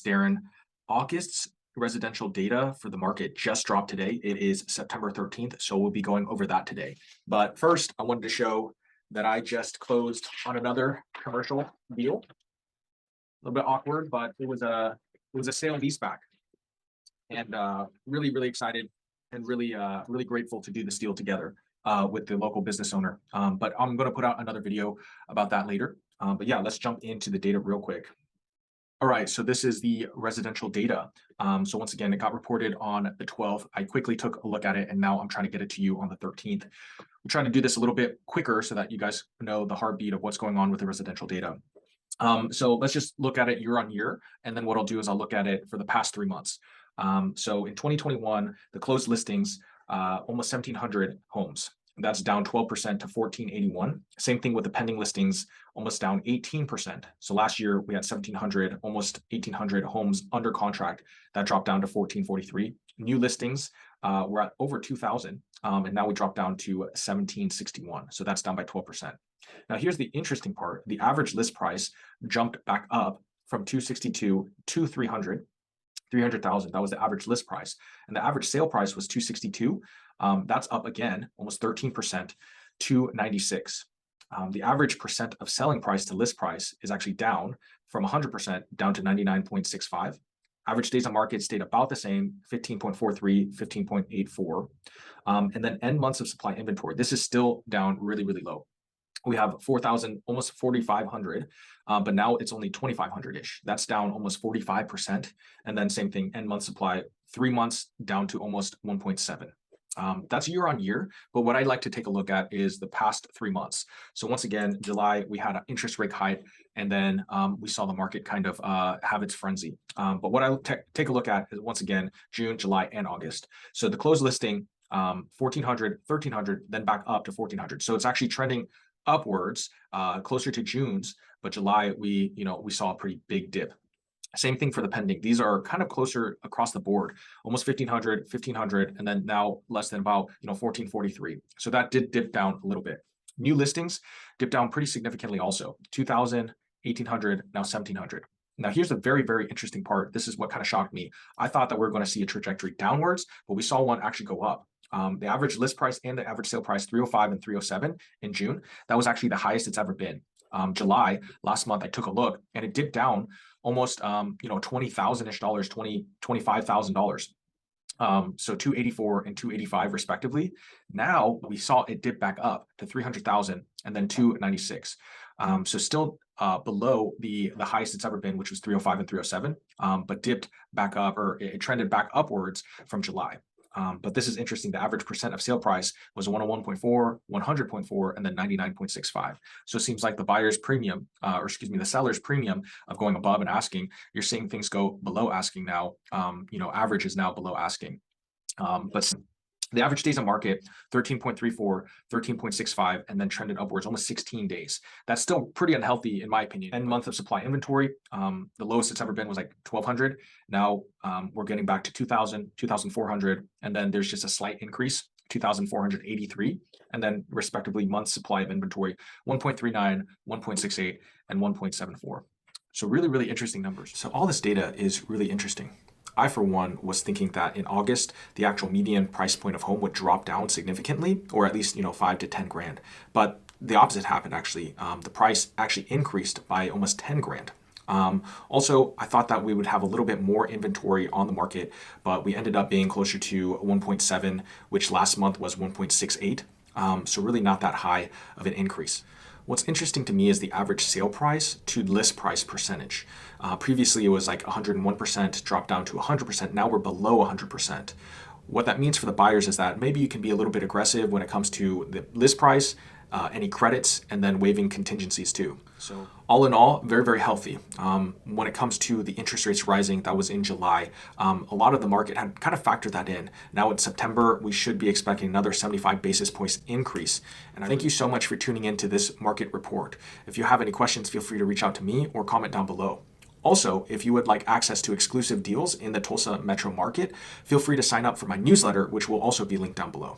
Darren. August's residential data for the market just dropped today. It is September 13th, so we'll be going over that today. But first, I wanted to show that I just closed on another commercial deal. A little bit awkward, but it was a sale and leaseback, and really excited and really grateful to do this deal together with the local business owner. But I'm going to put out another video about that later. But yeah, let's jump into the data real quick. All right, so this is the residential data. So once again, it got reported on the 12th. I quickly took a look at it, and now I'm trying to get it to you on the 13th. I'm trying to do this a little bit quicker so that you guys know the heartbeat of what's going on with the residential data. So let's just look at it year on year, and then what I'll do is I'll look at it for the past 3 months. So in 2021, the closed listings, almost 1,700 homes. That's down 12% to 1,481. Same thing with the pending listings, almost down 18%. So last year we had 1,700, almost 1,800 homes under contract. That dropped down to 1,443. New listings were at over 2,000, and now we dropped down to 1,761. So that's down by 12%. Now here's the interesting part. The average list price jumped back up from 262 to 300,000. That was the average list price. And the average sale price was 262. That's up again, almost 13% to 96. The average percent of selling price to list price is actually down from 100% down to 99.65. Average days on market stayed about the same, 15.43, 15.84. And then end months of supply inventory. This is still down really low. We have 4,000, almost 4,500, but now it's only 2,500-ish. That's down almost 45%. And then same thing, end month supply, 3 months down to almost 1.7. That's year on year, but what I'd like to take a look at is the past 3 months. So once again, July, we had an interest rate hike, and then we saw the market kind of have its frenzy. But what I'll take a look at is, once again, June, July, and August. So the closed listing, 1,400, 1,300, then back up to 1,400. So it's actually trending upwards, closer to June's, but July, we saw a pretty big dip. Same thing for the pending. These are kind of closer across the board, almost 1,500, and then now less than about 1,443. So that did dip down a little bit. New listings dipped down pretty significantly also, 2,000, 1,800, now 1,700. Now here's the very interesting part. This is what kind of shocked me. I thought that we are going to see a trajectory downwards, but we saw one actually go up. The average list price and the average sale price, 305 and 307 in June. That was actually the highest it's ever been. July, last month, I took a look, and it dipped down almost $20,000-ish, $25,000. So 284 and 285 respectively. Now we saw it dip back up to 300,000 and then 296. So still below the highest it's ever been, which was 305 and 307, but dipped back up, or it trended back upwards from July. But this is interesting. The average percent of sale price was 101.4, 100.4, and then 99.65. So it seems like the buyer's premium, the seller's premium of going above and asking, you're seeing things go below asking now. Average is now below asking. But the average days on market, 13.34, 13.65, and then trended upwards almost 16 days. That's still pretty unhealthy in my opinion. End month of supply inventory, the lowest it's ever been was like 1,200. Now we're getting back to 2,000, 2,400, and then there's just a slight increase, 2,483, and then respectively month supply of inventory, 1.39, 1.68, and 1.74. So really interesting numbers. So all this data is really interesting. I, for one, was thinking that in August, the actual median price point of home would drop down significantly, or at least, 5 to 10 grand. But the opposite happened, actually. The price actually increased by almost 10 grand. Also, I thought that we would have a little bit more inventory on the market, but we ended up being closer to 1.7, which last month was 1.68. So really not that high of an increase. What's interesting to me is the average sale price to list price percentage. Previously, it was like 101%, dropped down to 100%. Now we're below 100%. What that means for the buyers is that maybe you can be a little bit aggressive when it comes to the list price, any credits, and then waiving contingencies too. So all in all, very healthy. When it comes to the interest rates rising, that was in July. A lot of the market had kind of factored that in. Now in September, we should be expecting another 75 basis points increase. And I thank you so much for tuning into this market report. If you have any questions, feel free to reach out to me or comment down below. Also, if you would like access to exclusive deals in the Tulsa metro market, feel free to sign up for my newsletter, which will also be linked down below.